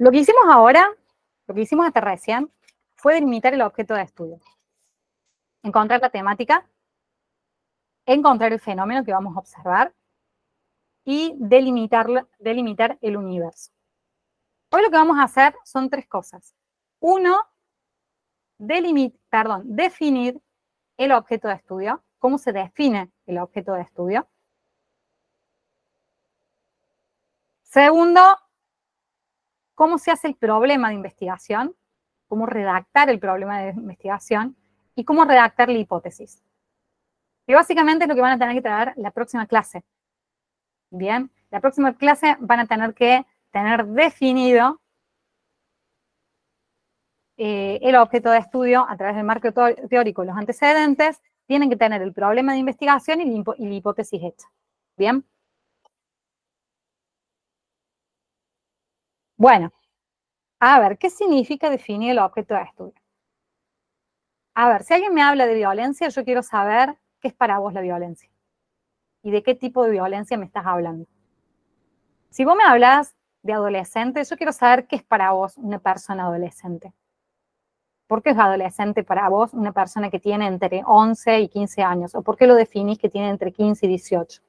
Lo que hicimos ahora, lo que hicimos hasta recién, fue delimitar el objeto de estudio. Encontrar la temática, encontrar el fenómeno que vamos a observar y delimitar el universo. Hoy lo que vamos a hacer son tres cosas. Uno, definir el objeto de estudio, cómo se define el objeto de estudio. Segundo, cómo se hace el problema de investigación, cómo redactar el problema de investigación y cómo redactar la hipótesis. Y básicamente es lo que van a tener que traer la próxima clase. Bien, la próxima clase van a tener que tener definido el objeto de estudio a través del marco teórico, los antecedentes, tienen que tener el problema de investigación y la hipótesis hecha. Bien. Bueno, a ver, ¿qué significa definir el objeto de estudio? A ver, si alguien me habla de violencia, yo quiero saber qué es para vos la violencia y de qué tipo de violencia me estás hablando. Si vos me hablas de adolescentes, yo quiero saber qué es para vos una persona adolescente. ¿Por qué es adolescente para vos una persona que tiene entre 11 y 15 años? ¿O por qué lo definís que tiene entre 15 y 18?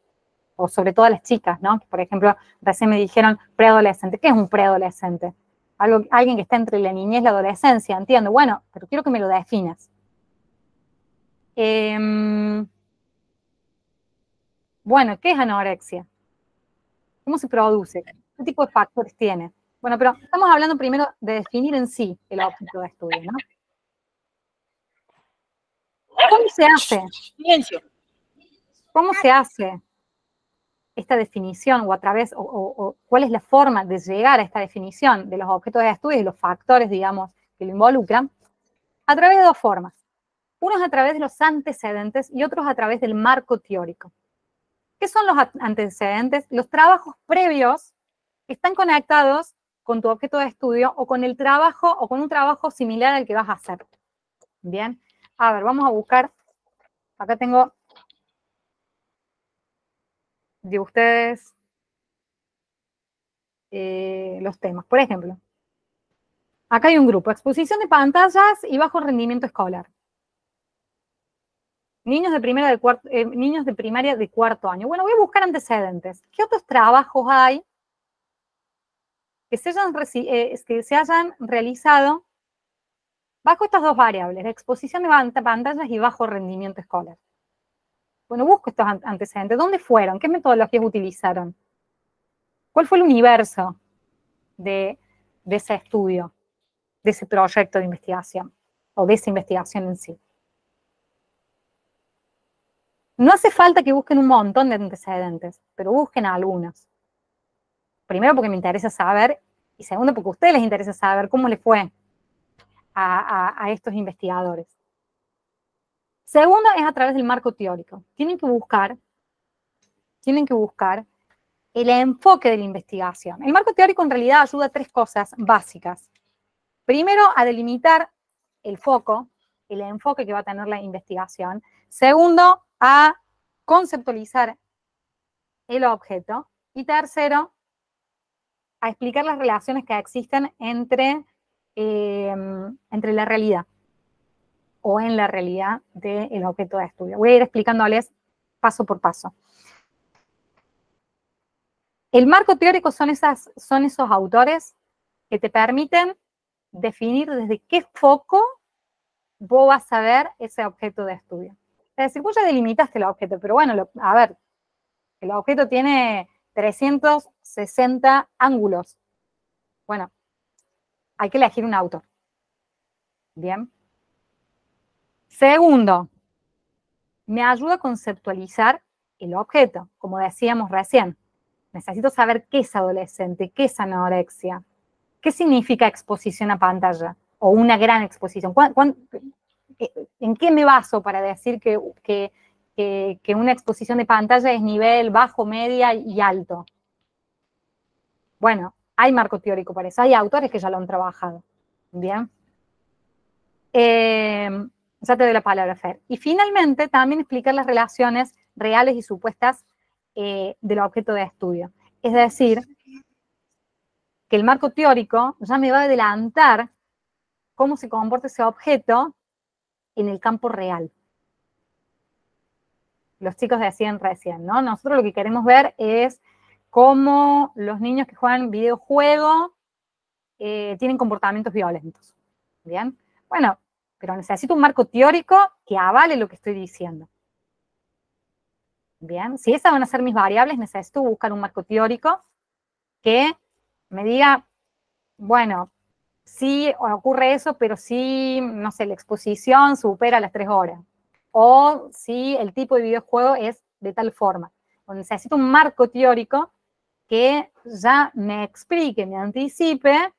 O sobre todo las chicas, ¿no? Que, por ejemplo, recién me dijeron preadolescente. ¿Qué es un preadolescente? Alguien que está entre la niñez y la adolescencia, entiendo. Bueno, pero quiero que me lo definas. Bueno, ¿qué es anorexia? ¿Cómo se produce? ¿Qué tipo de factores tiene? Bueno, pero estamos hablando primero de definir en sí el objeto de estudio, ¿no? ¿Cómo se hace? Silencio. ¿Cómo se hace esta definición o a través, o cuál es la forma de llegar a esta definición de los objetos de estudio y los factores, digamos, que lo involucran? A través de dos formas. Uno es a través de los antecedentes y otros a través del marco teórico. ¿Qué son los antecedentes? Los trabajos previos que están conectados con tu objeto de estudio o con el trabajo o con un trabajo similar al que vas a hacer. Bien, a ver, vamos a buscar. Acá tengo de ustedes los temas. Por ejemplo, acá hay un grupo, exposición de pantallas y bajo rendimiento escolar. Niños de primaria de cuarto año. Bueno, voy a buscar antecedentes. ¿Qué otros trabajos hay que se hayan realizado bajo estas dos variables, exposición de pantallas y bajo rendimiento escolar? Bueno, busco estos antecedentes. ¿Dónde fueron? ¿Qué metodologías utilizaron? ¿Cuál fue el universo de ese estudio, de ese proyecto de investigación, o de esa investigación en sí? No hace falta que busquen un montón de antecedentes, pero busquen algunos. Primero porque me interesa saber, y segundo porque a ustedes les interesa saber cómo les fue a estos investigadores. Segundo es a través del marco teórico. Tienen que buscar el enfoque de la investigación. El marco teórico en realidad ayuda a tres cosas básicas. Primero, a delimitar el foco, el enfoque que va a tener la investigación. Segundo, a conceptualizar el objeto. Y tercero, a explicar las relaciones que existen entre la realidad o en la realidad del objeto de estudio. Voy a ir explicándoles paso por paso. El marco teórico son esos autores que te permiten definir desde qué foco vos vas a ver ese objeto de estudio. Es decir, vos ya delimitaste el objeto, pero bueno, a ver, el objeto tiene 360 ángulos. Bueno, hay que elegir un autor. Bien. Segundo, me ayuda a conceptualizar el objeto, como decíamos recién. Necesito saber qué es adolescente, qué es anorexia, qué significa exposición a pantalla o una gran exposición. ¿En qué me baso para decir que una exposición de pantalla es nivel bajo, media y alto? Bueno, hay marco teórico para eso, hay autores que ya lo han trabajado. Bien. Ya te doy la palabra, Fer. Y finalmente, también explicar las relaciones reales y supuestas del objeto de estudio. Es decir, que el marco teórico ya me va a adelantar cómo se comporta ese objeto en el campo real. Los chicos decían recién, ¿no? Nosotros lo que queremos ver es cómo los niños que juegan videojuegos tienen comportamientos violentos. ¿Bien? Bueno, pero necesito un marco teórico que avale lo que estoy diciendo. Bien, si esas van a ser mis variables, necesito buscar un marco teórico que me diga, bueno, sí ocurre eso, pero sí, no sé, la exposición supera las 3 horas. O si el tipo de videojuego es de tal forma. O necesito un marco teórico que ya me explique, me anticipe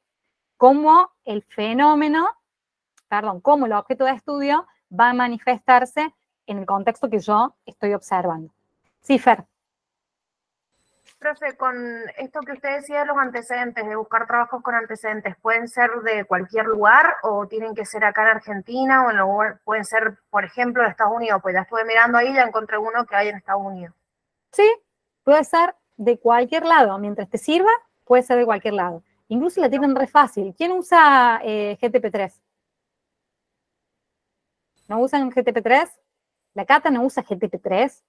cómo el fenómeno, perdón, cómo el objeto de estudio va a manifestarse en el contexto que yo estoy observando. Sí, Fer. Profe, con esto que usted decía de los antecedentes, de buscar trabajos con antecedentes, ¿pueden ser de cualquier lugar o tienen que ser acá en Argentina o en lugar, pueden ser, por ejemplo, de Estados Unidos? Pues ya estuve mirando ahí y ya encontré uno que hay en Estados Unidos. Sí, puede ser de cualquier lado. Mientras te sirva, puede ser de cualquier lado. Incluso la tienen re fácil. ¿Quién usa GTP3? ¿No usan GTP3? ¿La Cata no usa GTP3?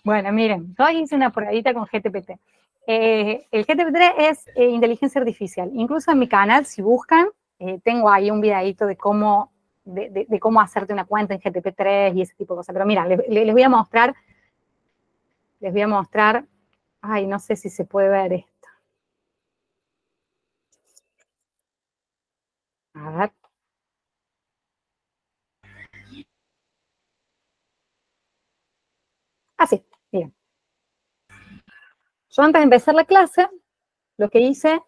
Bueno, miren, yo hice una probadita con GTP3. El GTP3 es inteligencia artificial. Incluso en mi canal, si buscan, tengo ahí un videito de cómo, de cómo hacerte una cuenta en GTP3 y ese tipo de cosas. Pero mira, les voy a mostrar, ay, no sé si se puede ver esto. A ver. Así, miren. Yo antes de empezar la clase, lo que hice,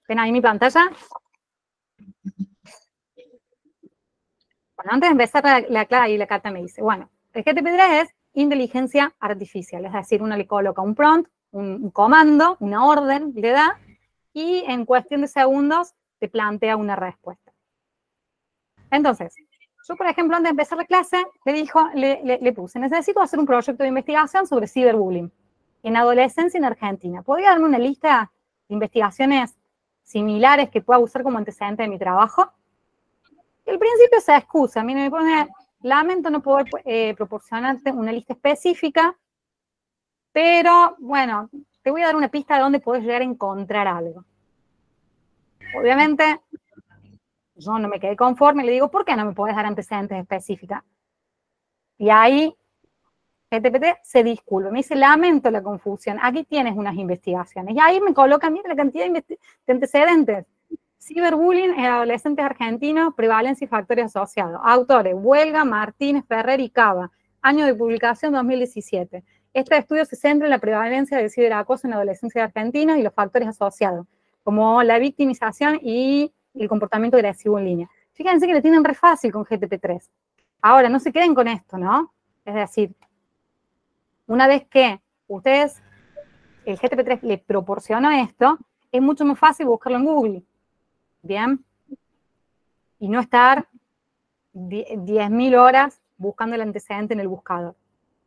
¿ven ahí mi pantalla? Bueno, antes de empezar la clase, ahí la carta me dice, bueno, el GTP3 es inteligencia artificial, es decir, uno le coloca un prompt, un comando, una orden, le da, y en cuestión de segundos te plantea una respuesta. Entonces, yo, por ejemplo, antes de empezar la clase, le puse, necesito hacer un proyecto de investigación sobre ciberbullying en adolescencia en Argentina. ¿Podría darme una lista de investigaciones similares que pueda usar como antecedente de mi trabajo? Y al principio se excusa, mire, me pone, lamento no poder proporcionarte una lista específica, pero bueno, te voy a dar una pista de dónde puedes llegar a encontrar algo. Obviamente, yo no me quedé conforme, le digo, ¿por qué no me puedes dar antecedentes específicas? Y ahí GPT se disculpa, me dice, lamento la confusión, aquí tienes unas investigaciones. Y ahí me coloca, mira la cantidad de antecedentes. Ciberbullying en adolescentes argentinos, prevalencia y factores asociados. Autores, Huelga, Martínez, Ferrer y Cava. Año de publicación 2017. Este estudio se centra en la prevalencia del ciberacoso en adolescencia argentina y los factores asociados, como la victimización y el comportamiento agresivo en línea. Fíjense que le tienen re fácil con GTP3. Ahora, no se queden con esto, ¿no? Es decir, una vez que ustedes, el GTP3 le proporciona esto, es mucho más fácil buscarlo en Google. Bien, y no estar 10.000 horas buscando el antecedente en el buscador.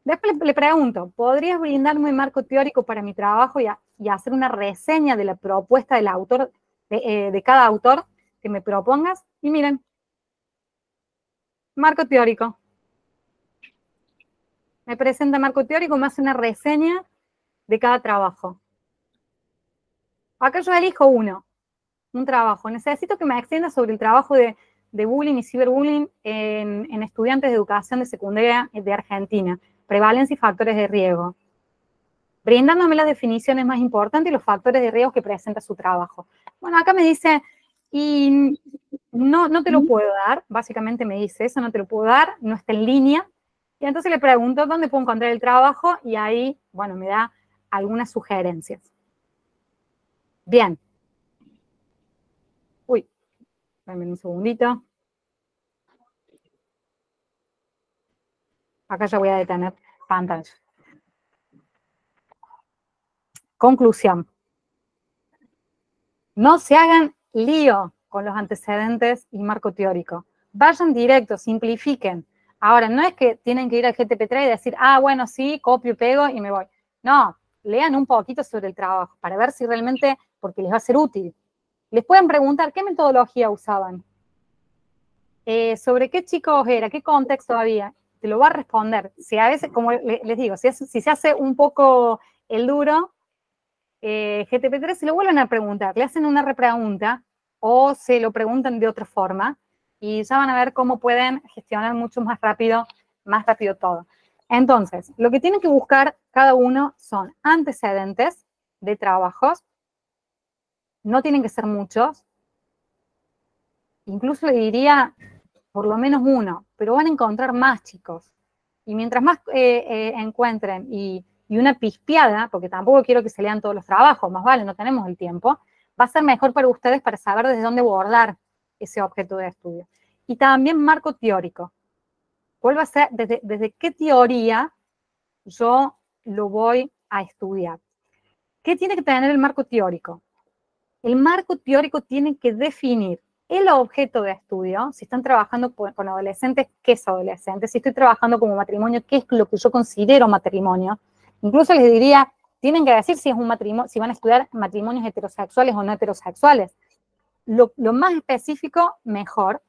Después le pregunto, ¿podrías brindarme un marco teórico para mi trabajo y hacer una reseña de la propuesta del autor, de cada autor que me propongas? Y miren, marco teórico. Me presenta marco teórico, me hace una reseña de cada trabajo. Acá yo elijo un trabajo. Necesito que me extienda sobre el trabajo de bullying y ciberbullying en estudiantes de educación de secundaria de Argentina, prevalencia y factores de riesgo, brindándome las definiciones más importantes y los factores de riesgo que presenta su trabajo. Bueno, acá me dice, y no te lo puedo dar, básicamente me dice eso, no te lo puedo dar, no está en línea, y entonces le pregunto dónde puedo encontrar el trabajo, y ahí, bueno, me da algunas sugerencias. Bien. Uy, dame un segundito. Acá ya voy a detener pantalla. Conclusión. No se hagan lío con los antecedentes y marco teórico. Vayan directo, simplifiquen. Ahora, no es que tienen que ir al GTP3 y decir, ah, bueno, sí, copio, pego y me voy. No, lean un poquito sobre el trabajo para ver si realmente, porque les va a ser útil. Les pueden preguntar qué metodología usaban, sobre qué chicos era, qué contexto había. Te lo va a responder. Si a veces, como les digo, si se hace un poco el duro, GTP3 se lo vuelven a preguntar, le hacen una repregunta o se lo preguntan de otra forma y ya van a ver cómo pueden gestionar mucho más rápido todo. Entonces, lo que tienen que buscar cada uno son antecedentes de trabajos, no tienen que ser muchos, incluso le diría por lo menos uno, pero van a encontrar más, chicos. Y mientras más encuentren y una pispeada, porque tampoco quiero que se lean todos los trabajos, más vale, no tenemos el tiempo, va a ser mejor para ustedes para saber desde dónde abordar ese objeto de estudio. Y también marco teórico. ¿Cuál va a ser, desde qué teoría yo lo voy a estudiar? ¿Qué tiene que tener el marco teórico? El marco teórico tiene que definir el objeto de estudio. Si están trabajando con adolescentes, ¿qué es adolescente? Si estoy trabajando como matrimonio, ¿qué es lo que yo considero matrimonio? Incluso les diría, tienen que decir si es un matrimonio, si van a estudiar matrimonios heterosexuales o no heterosexuales. Lo más específico, mejor.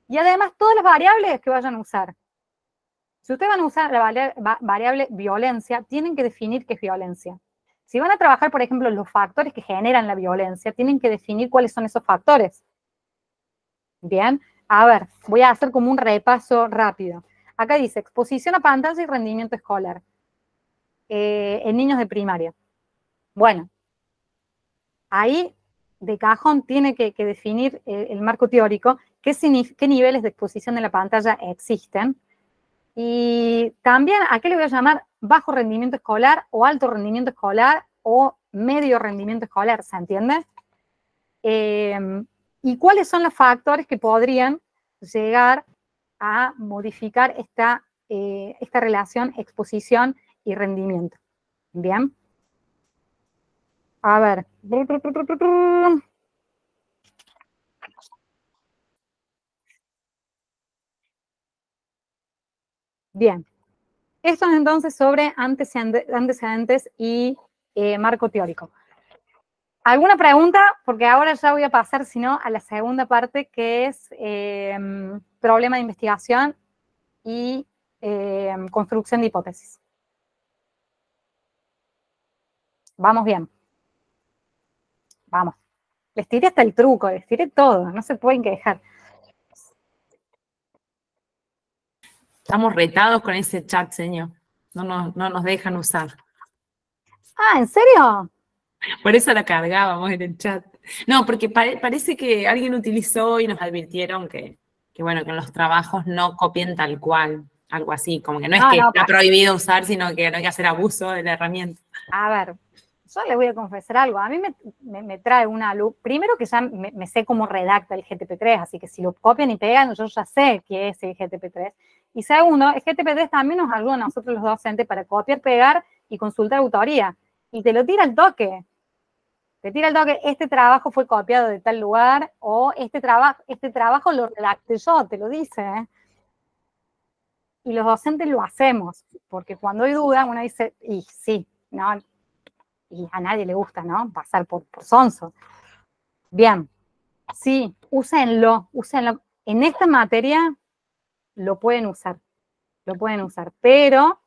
Y además, todas las variables que vayan a usar. Si ustedes van a usar la variable violencia, tienen que definir qué es violencia. Si van a trabajar, por ejemplo, los factores que generan la violencia, tienen que definir cuáles son esos factores. Bien, a ver, voy a hacer como un repaso rápido. Acá dice exposición a pantalla y rendimiento escolar en niños de primaria. Bueno, ahí de cajón tiene que definir el marco teórico, qué niveles de exposición de la pantalla existen. Y también, ¿a qué le voy a llamar bajo rendimiento escolar o alto rendimiento escolar o medio rendimiento escolar? ¿Se entiende? ¿Y cuáles son los factores que podrían llegar a modificar esta relación exposición y rendimiento? Bien. A ver. Bien. Esto es entonces sobre antecedentes y marco teórico. ¿Alguna pregunta? Porque ahora ya voy a pasar, si no, a la segunda parte, que es problema de investigación y construcción de hipótesis. Vamos bien. Vamos. Les tiré hasta el truco, les tiré todo, no se pueden quejar. Estamos retados con ese chat, señor. No nos dejan usar. Ah, ¿en serio? Por eso la cargábamos en el chat. No, porque parece que alguien utilizó y nos advirtieron que bueno, que en los trabajos no copien tal cual, algo así, como que no es que está prohibido usar, sino que no hay que hacer abuso de la herramienta. A ver, yo les voy a confesar algo, a mí me trae una luz, primero que ya me sé cómo redacta el GTP3, así que si lo copian y pegan, yo ya sé qué es el GTP3. Y segundo, el GTP3 también nos ayuda a nosotros los docentes para copiar, pegar y consultar autoría. Y te lo tira al toque. Te tira al toque, este trabajo fue copiado de tal lugar, o este trabajo lo redacté yo, te lo dice. Y los docentes lo hacemos, porque cuando hay duda, uno dice, y sí, ¿no? Y a nadie le gusta, ¿no? Pasar por sonso. Bien, sí, úsenlo. En esta materia lo pueden usar, pero,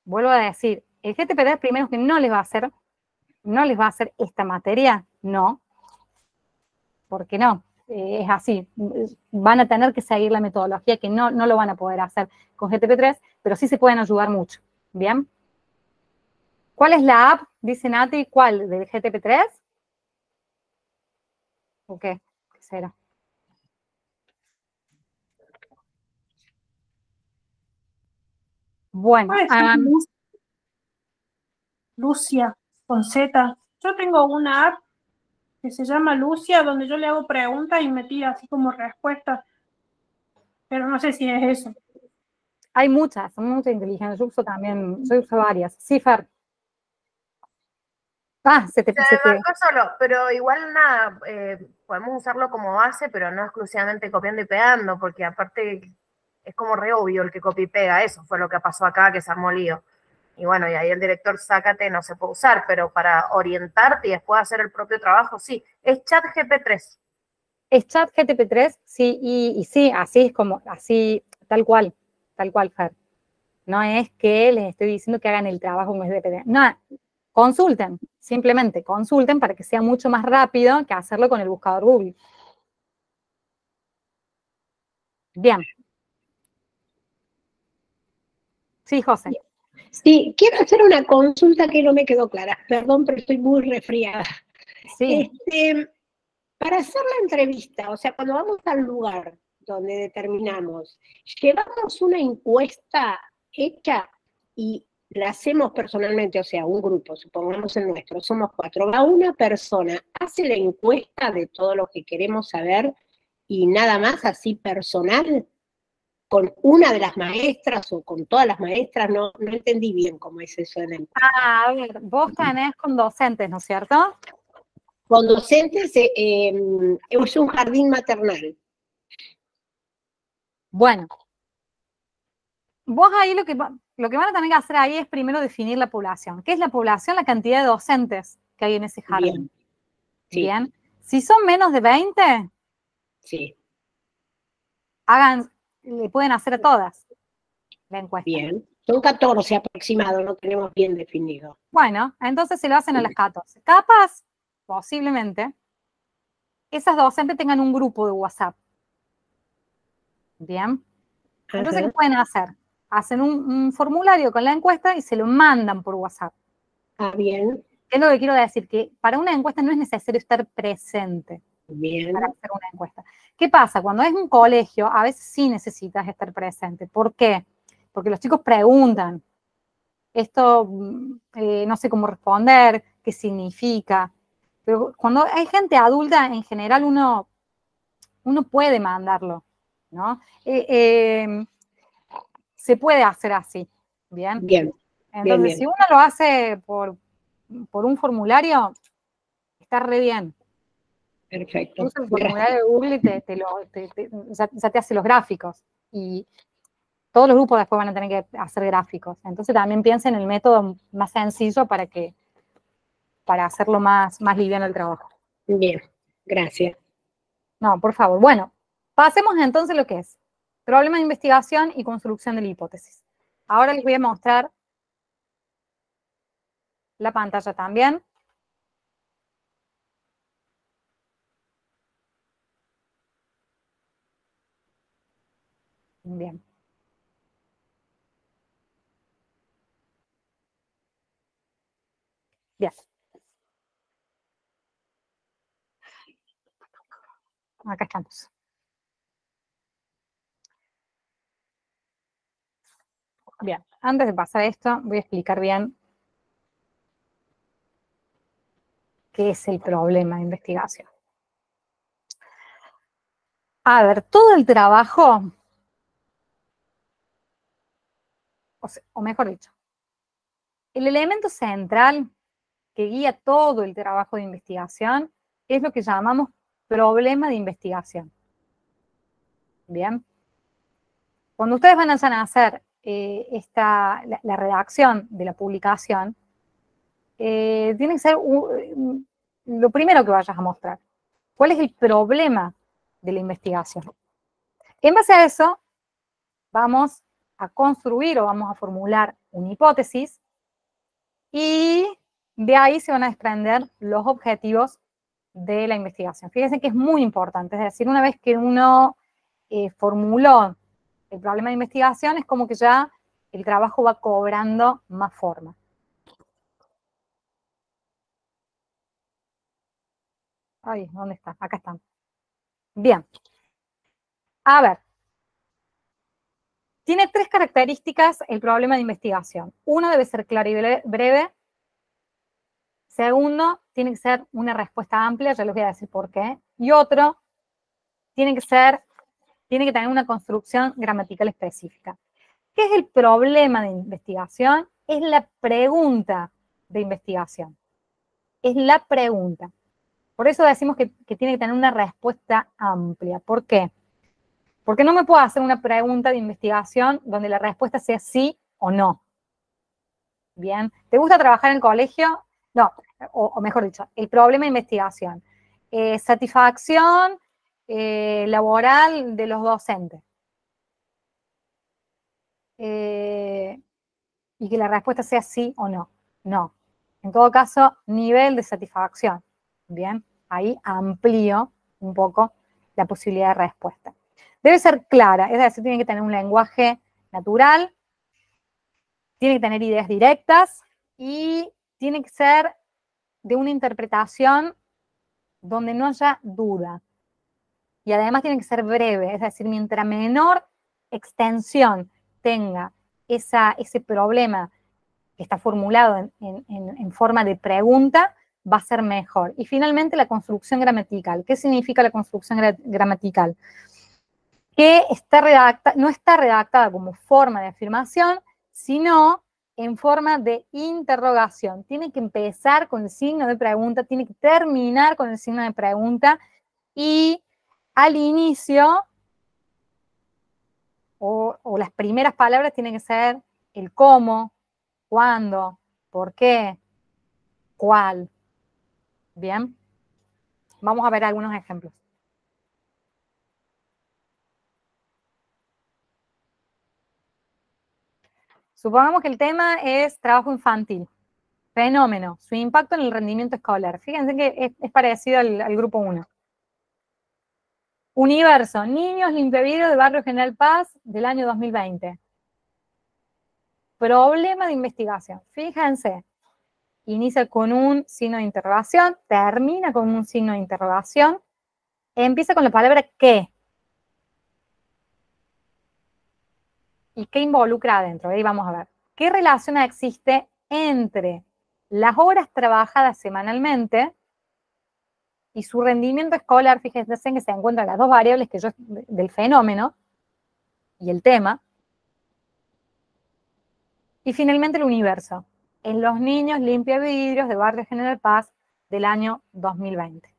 vuelvo a decir, el GTP3 primero que no les va a hacer esta materia, no, porque no, es así, van a tener que seguir la metodología que no lo van a poder hacer con GTP3, pero sí se pueden ayudar mucho, ¿bien? ¿Cuál es la app? Dice Nati, ¿cuál? ¿Del GTP3? ¿O qué? ¿Qué será? Bueno, Lucia, con Z. Yo tengo una app que se llama Lucia, donde yo le hago preguntas y me tira así como respuestas. Pero no sé si es eso. Hay muchas inteligencias. Yo uso varias. Sí, Fer. Se marcó solo, pero igual nada, podemos usarlo como base, pero no exclusivamente copiando y pegando, porque aparte es como re obvio el que copia y pega, eso fue lo que pasó acá, que se armó lío. Y bueno, y ahí el director sácate no se puede usar, pero para orientarte y después hacer el propio trabajo, sí. Es ChatGPT-3. Es ChatGPT-3, sí, y sí, así es como, así, tal cual, Fer. No es que les estoy diciendo que hagan el trabajo con GPT. No, consulten, simplemente consulten para que sea mucho más rápido que hacerlo con el buscador Google. Bien. Sí, José. Sí, quiero hacer una consulta que no me quedó clara. Perdón, pero estoy muy resfriada. Sí. Para hacer la entrevista, o sea, cuando vamos al lugar donde determinamos, llevamos una encuesta hecha y la hacemos personalmente, o sea, un grupo, supongamos el nuestro, somos 4, va una persona, hace la encuesta de todo lo que queremos saber y nada más así personal, con una de las maestras o con todas las maestras, no entendí bien cómo es eso en el... A ver, vos tenés con docentes, ¿no es cierto? Con docentes es un jardín maternal. Bueno, vos ahí lo que van a tener que hacer ahí es primero definir la población. ¿Qué es la población? La cantidad de docentes que hay en ese jardín. Bien. Sí. Bien. Si son menos de 20, sí. le pueden hacer a todas la encuesta. Bien. Son 14 aproximados, no tenemos bien definido. Bueno, entonces se lo hacen a las 14. Capaz, posiblemente, esas docentes tengan un grupo de WhatsApp. Bien. Entonces, ¿qué pueden hacer? Hacen un formulario con la encuesta y se lo mandan por WhatsApp. Ah, bien. Es lo que quiero decir, que para una encuesta no es necesario estar presente. Bien. Para hacer una encuesta. ¿Qué pasa? Cuando es un colegio, a veces sí necesitas estar presente. ¿Por qué? Porque los chicos preguntan, esto no sé cómo responder, qué significa. Pero cuando hay gente adulta, en general uno puede mandarlo, ¿no? Se puede hacer así, ¿bien? Bien. Entonces, bien. si uno lo hace por un formulario, está re bien. Perfecto. Incluso el formulario de Google ya te hace los gráficos. Y todos los grupos después van a tener que hacer gráficos. Entonces también piensa en el método más sencillo para hacerlo más liviano el trabajo. Bien, gracias. No, por favor. Bueno, pasemos entonces lo que es problema de investigación y construcción de la hipótesis. Ahora les voy a mostrar la pantalla también. Bien. Bien. Acá estamos. Bien, antes de pasar a esto, voy a explicar bien qué es el problema de investigación. A ver, todo el trabajo, o mejor dicho, el elemento central que guía todo el trabajo de investigación es lo que llamamos problema de investigación. Bien. Cuando ustedes van a hacer la redacción de la publicación, tiene que ser lo primero que vayas a mostrar. ¿Cuál es el problema de la investigación? En base a eso, vamos a construir o vamos a formular una hipótesis y de ahí se van a desprender los objetivos de la investigación. Fíjense que es muy importante, es decir, una vez que uno formuló el problema de investigación, es como que ya el trabajo va cobrando más forma. Ay, ¿dónde está? Acá están. Bien. A ver. Tiene 3 características el problema de investigación. Uno, debe ser claro y breve. Segundo, tiene que ser una respuesta amplia, ya les voy a decir por qué. Y otro, tiene que tener una construcción gramatical específica. ¿Qué es el problema de investigación? Es la pregunta de investigación. Es la pregunta. Por eso decimos que tiene que tener una respuesta amplia. ¿Por qué? Porque no me puedo hacer una pregunta de investigación donde la respuesta sea sí o no. Bien, ¿te gusta trabajar en el colegio? No, o mejor dicho, el problema de investigación. Satisfacción laboral de los docentes. Y que la respuesta sea sí o no. No. En todo caso, nivel de satisfacción. Bien, ahí amplío un poco la posibilidad de respuesta. Debe ser clara, es decir, tiene que tener un lenguaje natural, tiene que tener ideas directas y tiene que ser de una interpretación donde no haya duda. Y además tiene que ser breve, es decir, mientras menor extensión tenga ese problema que está formulado en forma de pregunta, va a ser mejor. Y finalmente la construcción gramatical. ¿Qué significa la construcción gramatical? Que no está redactada como forma de afirmación, sino en forma de interrogación. Tiene que empezar con el signo de pregunta, tiene que terminar con el signo de pregunta, y al inicio, o las primeras palabras tienen que ser el cómo, cuándo, por qué, cuál. Bien, vamos a ver algunos ejemplos. Supongamos que el tema es trabajo infantil. Fenómeno, su impacto en el rendimiento escolar. Fíjense que es parecido al grupo 1. Universo, niños limpiavidrios de Barrio General Paz del año 2020. Problema de investigación. Fíjense, inicia con un signo de interrogación, termina con un signo de interrogación, empieza con la palabra qué. ¿Y qué involucra adentro? Ahí vamos a ver. ¿Qué relación existe entre las horas trabajadas semanalmente y su rendimiento escolar? Fíjense que se encuentran las dos variables del fenómeno y el tema. Y finalmente el universo. En los niños limpiavidrios de Barrio General Paz del año 2020.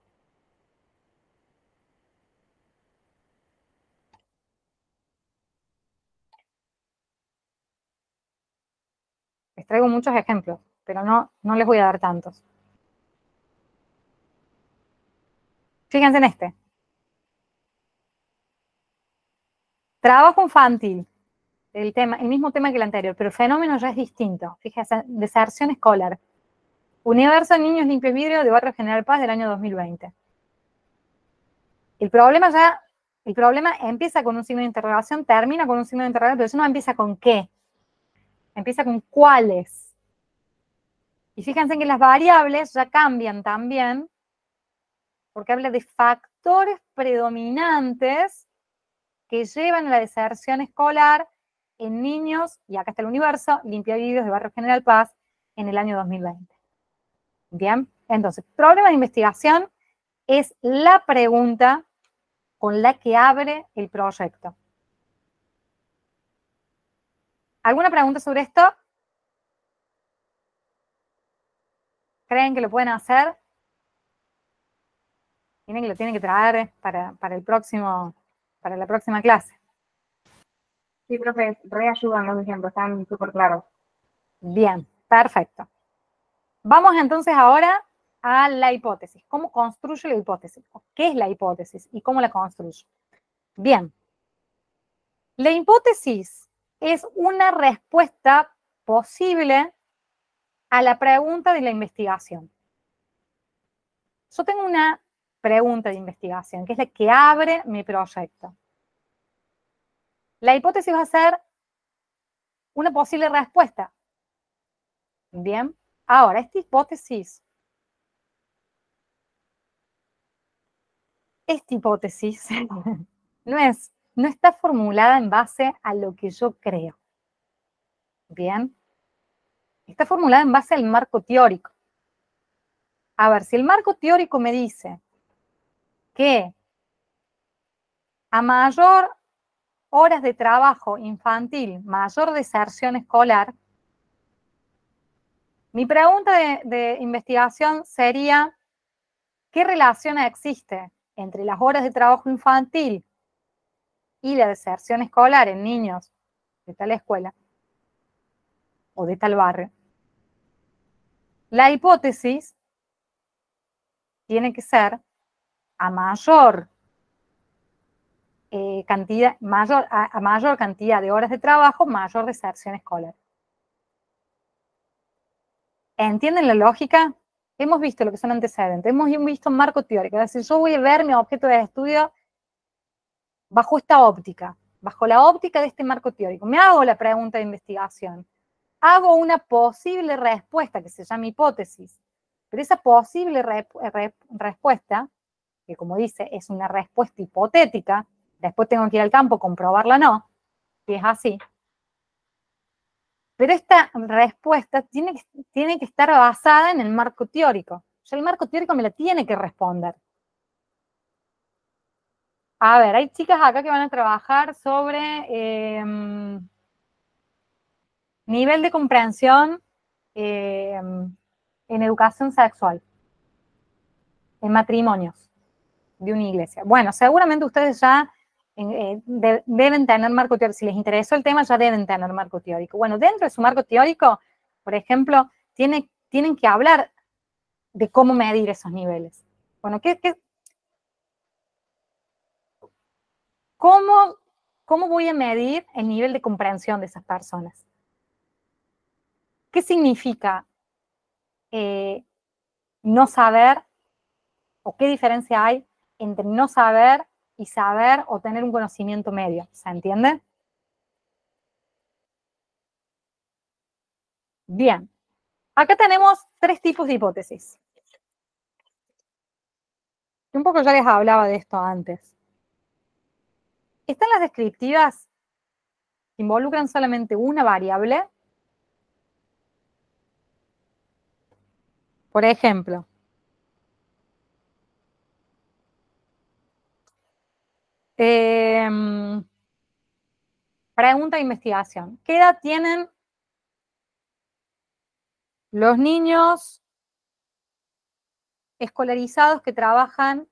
Les traigo muchos ejemplos, pero no les voy a dar tantos. Fíjense en este. Trabajo infantil. El mismo tema que el anterior, pero el fenómeno ya es distinto. Fíjense, deserción escolar. Universo de niños limpios vidrio de Barrio General Paz del año 2020. El problema empieza con un signo de interrogación, termina con un signo de interrogación, pero eso no empieza con qué. Empieza con cuáles. Y fíjense que las variables ya cambian también, porque habla de factores predominantes que llevan a la deserción escolar en niños, y acá está el universo, limpiavidrios de Barrio General Paz en el año 2020. Bien, entonces, problema de investigación es la pregunta con la que abre el proyecto. ¿Alguna pregunta sobre esto? ¿Creen que lo pueden hacer? Tienen que lo tienen que traer para la próxima clase. Sí, profe, reayudan los ejemplos, están súper claros. Bien, perfecto. Vamos entonces ahora a la hipótesis. ¿Cómo construyo la hipótesis? ¿Qué es la hipótesis y cómo la construyo? Bien. La hipótesis es una respuesta posible a la pregunta de la investigación. Yo tengo una pregunta de investigación, que es la que abre mi proyecto. La hipótesis va a ser una posible respuesta. Bien. Ahora, esta hipótesis no está formulada en base a lo que yo creo. Bien. Está formulada en base al marco teórico. A ver, si el marco teórico me dice que a mayor horas de trabajo infantil, mayor deserción escolar, mi pregunta de investigación sería, ¿qué relación existe entre las horas de trabajo infantil y la deserción escolar en niños de tal escuela o de tal barrio, la hipótesis tiene que ser a mayor cantidad, a mayor cantidad de horas de trabajo, mayor deserción escolar. ¿Entienden la lógica? Hemos visto lo que son antecedentes, hemos visto un marco teórico. Es decir, yo voy a ver mi objeto de estudio bajo esta óptica, bajo la óptica de este marco teórico. Me hago la pregunta de investigación. Hago una posible respuesta que se llama hipótesis. Pero esa posible respuesta, que como dice, es una respuesta hipotética, después tengo que ir al campo, comprobarla o no, si es así. Pero esta respuesta tiene que estar basada en el marco teórico. Ya el marco teórico me la tiene que responder. A ver, hay chicas acá que van a trabajar sobre nivel de comprensión en educación sexual, en matrimonios de una iglesia. Bueno, seguramente ustedes ya deben tener marco teórico. Si les interesó el tema, ya deben tener marco teórico. Bueno, dentro de su marco teórico, por ejemplo, tienen que hablar de cómo medir esos niveles. Bueno, ¿cómo voy a medir el nivel de comprensión de esas personas? ¿Qué significa no saber, o qué diferencia hay entre no saber y saber o tener un conocimiento medio? ¿Se entiende? Bien. Acá tenemos 3 tipos de hipótesis. Un poco ya les hablaba de esto antes. Están las descriptivas, que involucran solamente una variable. Por ejemplo, pregunta de investigación. ¿Qué edad tienen los niños escolarizados que trabajan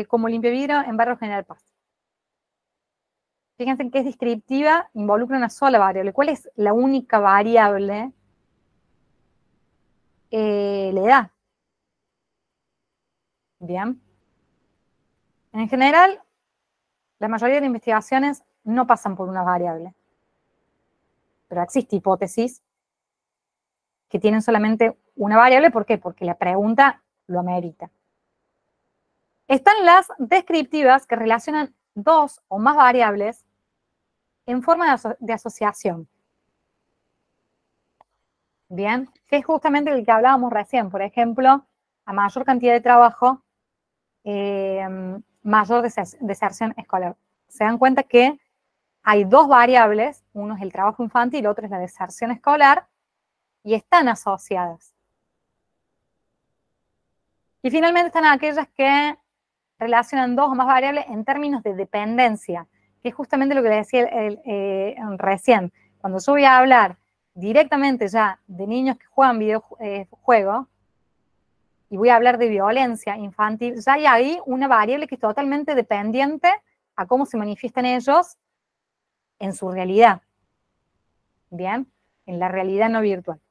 como limpiavidrio en Barrio General Paz? Fíjense que es descriptiva, involucra una sola variable. ¿Cuál es la única variable? La edad. Bien. En general, la mayoría de investigaciones no pasan por una variable. Pero existe hipótesis que tienen solamente una variable. ¿Por qué? Porque la pregunta lo amerita. Están las descriptivas que relacionan 2 o más variables en forma de asociación. Bien, que es justamente el que hablábamos recién. Por ejemplo, a mayor cantidad de trabajo, mayor deserción escolar. Se dan cuenta que hay 2 variables, uno es el trabajo infantil, otro es la deserción escolar, y están asociadas. Y finalmente están aquellas que relacionan 2 o más variables en términos de dependencia, que es justamente lo que le decía recién. Cuando yo voy a hablar directamente ya de niños que juegan videojuegos, y voy a hablar de violencia infantil, ya hay ahí una variable que es totalmente dependiente a cómo se manifiestan ellos en su realidad. Bien, en la realidad no virtual.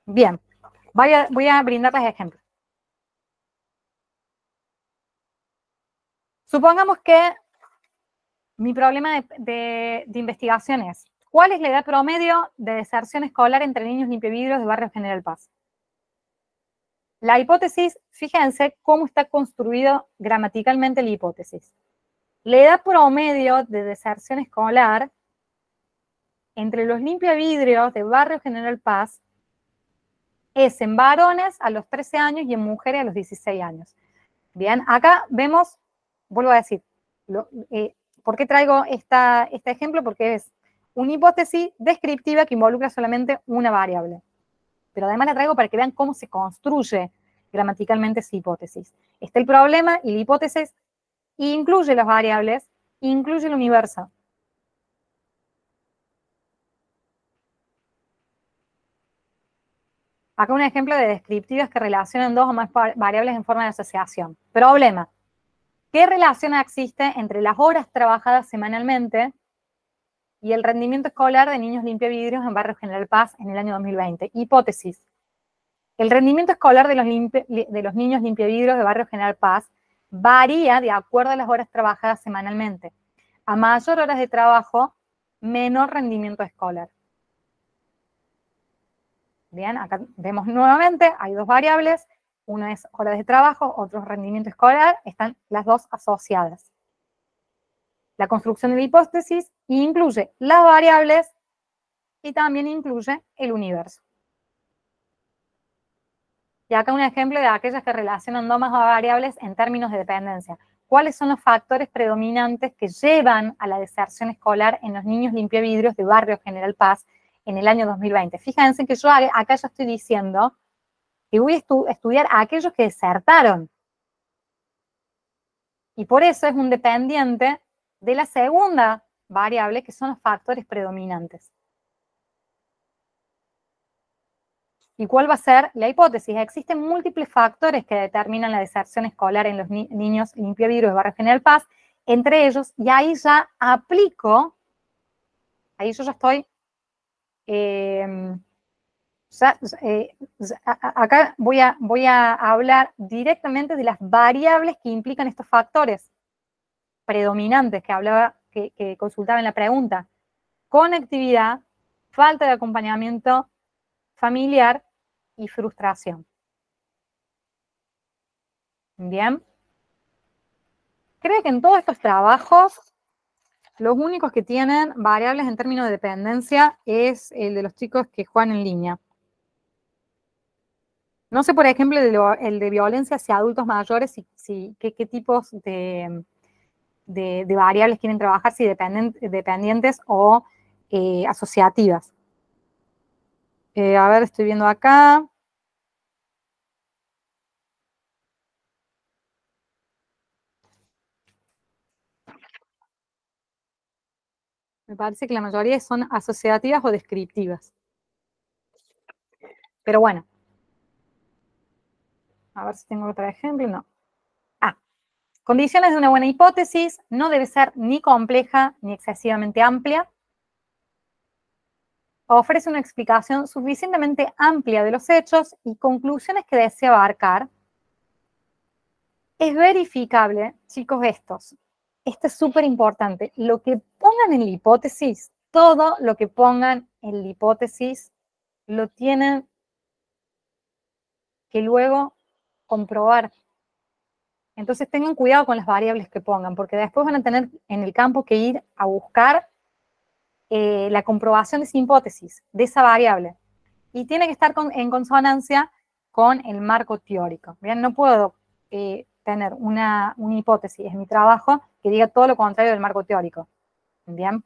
Bien, voy a brindarles ejemplos. Supongamos que mi problema de investigación es: ¿cuál es la edad promedio de deserción escolar entre niños limpiavidrios de Barrio General Paz? La hipótesis, fíjense cómo está construido gramaticalmente la hipótesis. La edad promedio de deserción escolar entre los limpiavidrios de Barrio General Paz es en varones a los 13 años y en mujeres a los 16 años. Bien, acá vemos, vuelvo a decir, ¿por qué traigo este ejemplo? Porque es una hipótesis descriptiva que involucra solamente una variable. Pero además la traigo para que vean cómo se construye gramaticalmente esa hipótesis. Está el problema y la hipótesis incluye las variables, incluye el universo. Acá un ejemplo de descriptivas que relacionan 2 o más variables en forma de asociación. Problema. ¿Qué relación existe entre las horas trabajadas semanalmente y el rendimiento escolar de niños limpiavidrios en Barrio General Paz en el año 2020? Hipótesis. El rendimiento escolar de los niños limpiavidrios de Barrio General Paz varía de acuerdo a las horas trabajadas semanalmente. A mayor horas de trabajo, menor rendimiento escolar. Bien, acá vemos nuevamente, hay dos variables, una es horas de trabajo, otro es rendimiento escolar, están las dos asociadas. La construcción de la hipótesis incluye las variables y también incluye el universo. Y acá un ejemplo de aquellas que relacionan dos variables en términos de dependencia. ¿Cuáles son los factores predominantes que llevan a la deserción escolar en los niños limpiavidrios de Barrio General Paz en el año 2020? Fíjense que yo acá ya estoy diciendo que voy a estudiar a aquellos que desertaron. Y por eso es un dependiente de la segunda variable, que son los factores predominantes. ¿Y cuál va a ser la hipótesis? Existen múltiples factores que determinan la deserción escolar en los niños limpiavidrios de Barrio General Paz, entre ellos, y ahí ya aplico, ahí yo ya estoy, acá voy a hablar directamente de las variables que implican estos factores predominantes que consultaba en la pregunta. Conectividad, falta de acompañamiento familiar y frustración. Bien. Creo que en todos estos trabajos, los únicos que tienen variables en términos de dependencia es el de los chicos que juegan en línea. No sé, por ejemplo, el de violencia hacia adultos mayores, qué tipos de variables quieren trabajar, si dependientes o asociativas. A ver, estoy viendo acá. Me parece que la mayoría son asociativas o descriptivas. Pero bueno. A ver si tengo otro ejemplo. No. Condiciones de una buena hipótesis: no debe ser ni compleja ni excesivamente amplia. Ofrece una explicación suficientemente amplia de los hechos y conclusiones que desea abarcar. Es verificable, chicos, esto es súper importante. Lo que pongan en la hipótesis, todo lo que pongan en la hipótesis, lo tienen que luego comprobar. Entonces tengan cuidado con las variables que pongan, porque después van a tener en el campo que ir a buscar la comprobación de esa hipótesis, de esa variable. Y tiene que estar en consonancia con el marco teórico. Bien, no puedo tener una hipótesis en mi trabajo que diga todo lo contrario del marco teórico. Bien.